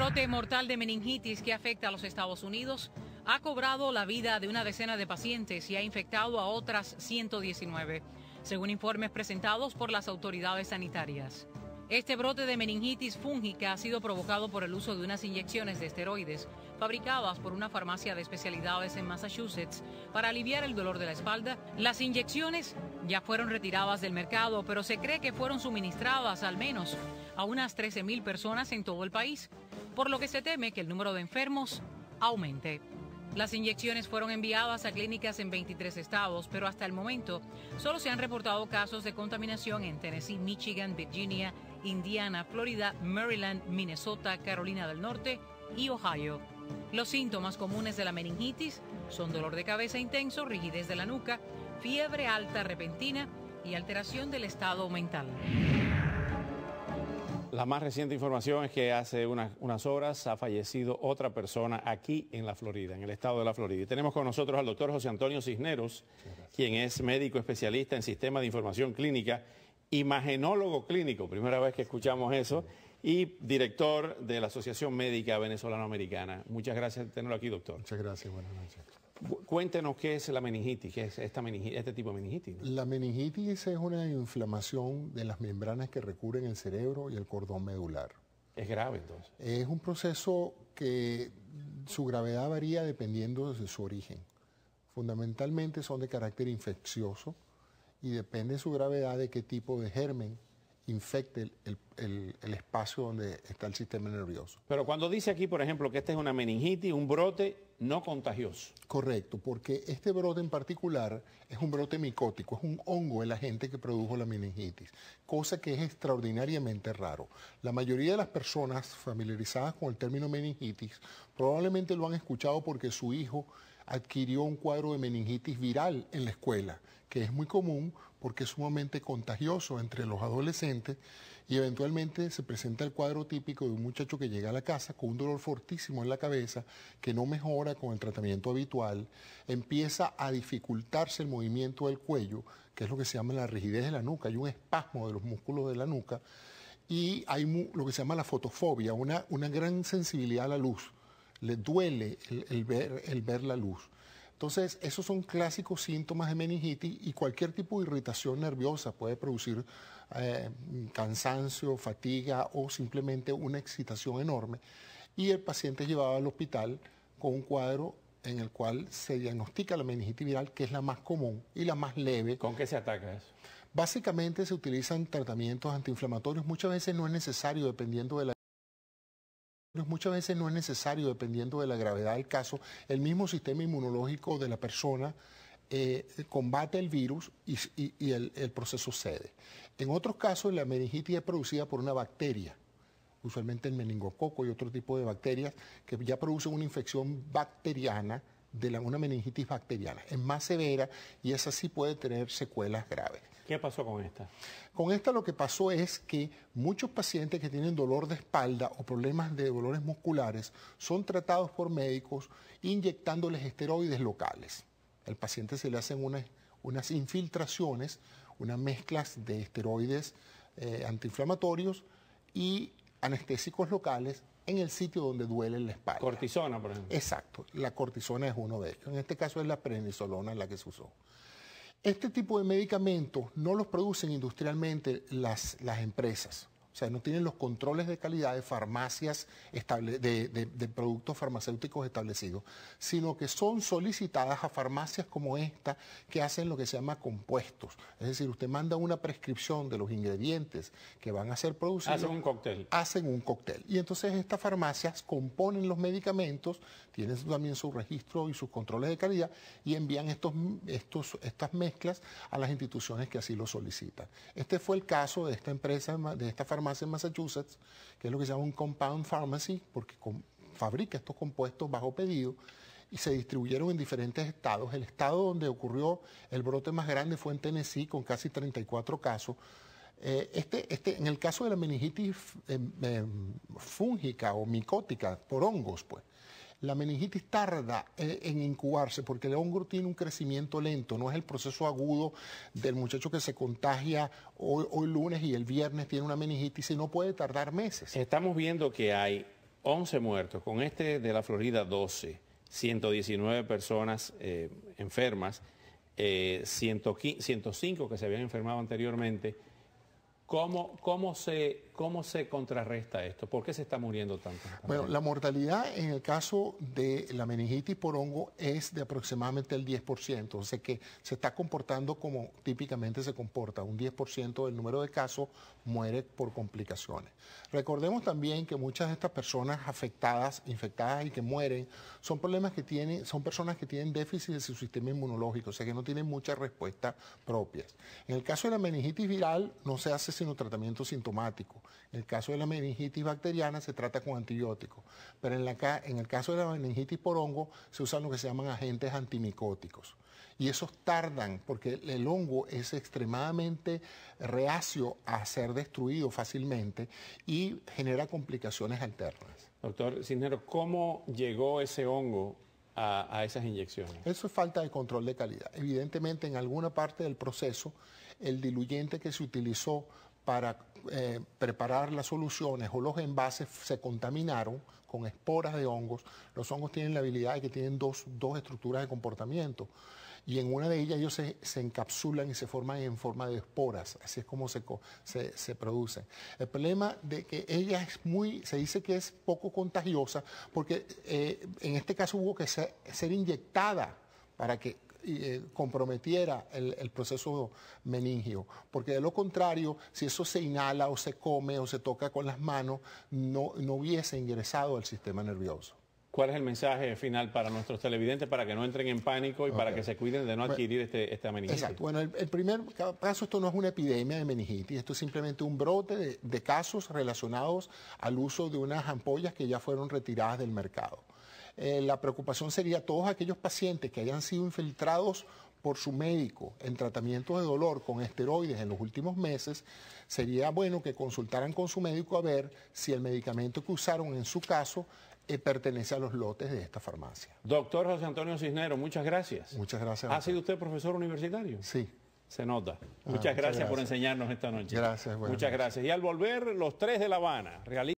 brote mortal de meningitis que afecta a los Estados Unidos ha cobrado la vida de una decena de pacientes y ha infectado a otras 119, según informes presentados por las autoridades sanitarias. Este brote de meningitis fúngica ha sido provocado por el uso de unas inyecciones de esteroides fabricadas por una farmacia de especialidades en Massachusetts para aliviar el dolor de la espalda. Las inyecciones ya fueron retiradas del mercado, pero se cree que fueron suministradas al menos a unas 13,000 personas en todo el país, por lo que se teme que el número de enfermos aumente. Las inyecciones fueron enviadas a clínicas en 23 estados, pero hasta el momento solo se han reportado casos de contaminación en Tennessee, Michigan, Virginia, Indiana, Florida, Maryland, Minnesota, Carolina del Norte y Ohio. Los síntomas comunes de la meningitis son dolor de cabeza intenso, rigidez de la nuca, fiebre alta repentina y alteración del estado mental. La más reciente información es que hace unas horas ha fallecido otra persona aquí en la Florida, en el estado de la Florida. Y tenemos con nosotros al doctor José Antonio Cisneros, quien es médico especialista en Sistema de Información Clínica, imagenólogo clínico, primera vez que escuchamos eso, y director de la Asociación Médica Venezolano-Americana. Muchas gracias por tenerlo aquí, doctor. Muchas gracias, buenas noches. Cuéntenos qué es la meningitis, qué es este tipo de meningitis, ¿no? La meningitis es una inflamación de las membranas que recubren el cerebro y el cordón medular. Es grave, entonces. Es un proceso que su gravedad varía dependiendo de su origen. Fundamentalmente son de carácter infeccioso y depende de su gravedad de qué tipo de germen infecte el espacio donde está el sistema nervioso. Pero cuando dice aquí, por ejemplo, que esta es una meningitis, un brote no contagioso. Correcto, porque este brote en particular es un brote micótico, es un hongo el agente que produjo la meningitis, cosa que es extraordinariamente raro. La mayoría de las personas familiarizadas con el término meningitis probablemente lo han escuchado porque su hijo adquirió un cuadro de meningitis viral en la escuela, que es muy común porque es sumamente contagioso entre los adolescentes y eventualmente se presenta el cuadro típico de un muchacho que llega a la casa con un dolor fortísimo en la cabeza que no mejora con el tratamiento habitual, empieza a dificultarse el movimiento del cuello, que es lo que se llama la rigidez de la nuca, hay un espasmo de los músculos de la nuca y hay lo que se llama la fotofobia, una gran sensibilidad a la luz. Le duele el ver la luz. Entonces, esos son clásicos síntomas de meningitis y cualquier tipo de irritación nerviosa puede producir cansancio, fatiga o simplemente una excitación enorme. Y el paciente es llevado al hospital con un cuadro en el cual se diagnostica la meningitis viral, que es la más común y la más leve. ¿Con qué se ataca eso? Básicamente se utilizan tratamientos antiinflamatorios. Muchas veces no es necesario, dependiendo de la gravedad del caso, el mismo sistema inmunológico de la persona combate el virus y el proceso cede. En otros casos, la meningitis es producida por una bacteria, usualmente el meningococo y otro tipo de bacterias que ya producen una infección bacteriana, una meningitis bacteriana. Es más severa y esa sí puede tener secuelas graves. ¿Qué pasó con esta? Con esta lo que pasó es que muchos pacientes que tienen dolor de espalda o problemas de dolores musculares son tratados por médicos inyectándoles esteroides locales. Al paciente se le hacen unas infiltraciones, unas mezclas de esteroides antiinflamatorios y anestésicos locales en el sitio donde duele la espalda. Cortisona, por ejemplo. Exacto, la cortisona es uno de ellos. En este caso es la prednisolona la que se usó. Este tipo de medicamentos no los producen industrialmente las empresas. O sea, no tienen los controles de calidad de farmacias, de productos farmacéuticos establecidos, sino que son solicitadas a farmacias como esta que hacen lo que se llama compuestos. Es decir, usted manda una prescripción de los ingredientes que van a ser producidos. Hacen un cóctel. Hacen un cóctel. Y entonces estas farmacias componen los medicamentos, tienen también su registro y sus controles de calidad y envían estas mezclas a las instituciones que así lo solicitan. Este fue el caso de esta empresa, de esta farmacia en Massachusetts, que es lo que se llama un compound pharmacy, porque fabrica estos compuestos bajo pedido y se distribuyeron en diferentes estados. El estado donde ocurrió el brote más grande fue en Tennessee, con casi 34 casos. En el caso de la meningitis fúngica o micótica por hongos, pues, la meningitis tarda en incubarse porque el hongo tiene un crecimiento lento, no es el proceso agudo del muchacho que se contagia hoy lunes y el viernes tiene una meningitis, sino puede tardar meses. Estamos viendo que hay 11 muertos, con este de la Florida 12, 119 personas enfermas, 105 que se habían enfermado anteriormente. ¿Cómo se contrarresta esto? ¿Por qué se está muriendo tanto? Bueno, la mortalidad en el caso de la meningitis por hongo es de aproximadamente el 10%, o sea que se está comportando como típicamente se comporta. Un 10% del número de casos muere por complicaciones. Recordemos también que muchas de estas personas afectadas, infectadas y que mueren, son personas que tienen déficit de su sistema inmunológico, o sea que no tienen muchas respuestas propias. En el caso de la meningitis viral no se hace sino tratamiento sintomático. En el caso de la meningitis bacteriana se trata con antibióticos, pero en el caso de la meningitis por hongo se usan lo que se llaman agentes antimicóticos. Y esos tardan porque el hongo es extremadamente reacio a ser destruido fácilmente y genera complicaciones alternas. Doctor Cisneros, ¿cómo llegó ese hongo a esas inyecciones? Eso es falta de control de calidad. Evidentemente, en alguna parte del proceso, el diluyente que se utilizó para preparar las soluciones o los envases se contaminaron con esporas de hongos. Los hongos tienen la habilidad de que tienen dos estructuras de comportamiento. Y en una de ellas ellos se encapsulan y se forman en forma de esporas, así es como se producen. El problema de que ella se dice que es poco contagiosa, porque en este caso hubo que ser inyectada para que comprometiera el proceso meningio, porque de lo contrario, si eso se inhala o se come o se toca con las manos, no hubiese ingresado al sistema nervioso. ¿Cuál es el mensaje final para nuestros televidentes para que no entren en pánico y para que se cuiden de no adquirir esta meningitis? Exacto. Bueno, el primer caso, esto no es una epidemia de meningitis, esto es simplemente un brote de casos relacionados al uso de unas ampollas que ya fueron retiradas del mercado. La preocupación sería todos aquellos pacientes que hayan sido infiltrados por su médico en tratamientos de dolor con esteroides en los últimos meses, sería bueno que consultaran con su médico a ver si el medicamento que usaron en su caso pertenece a los lotes de esta farmacia. Doctor José Antonio Cisneros, muchas gracias. Muchas gracias. ¿Ha sido usted profesor universitario? Sí. Se nota. Muchas gracias por enseñarnos esta noche. Gracias. Muchas gracias. Y al volver, los 3 de La Habana realizan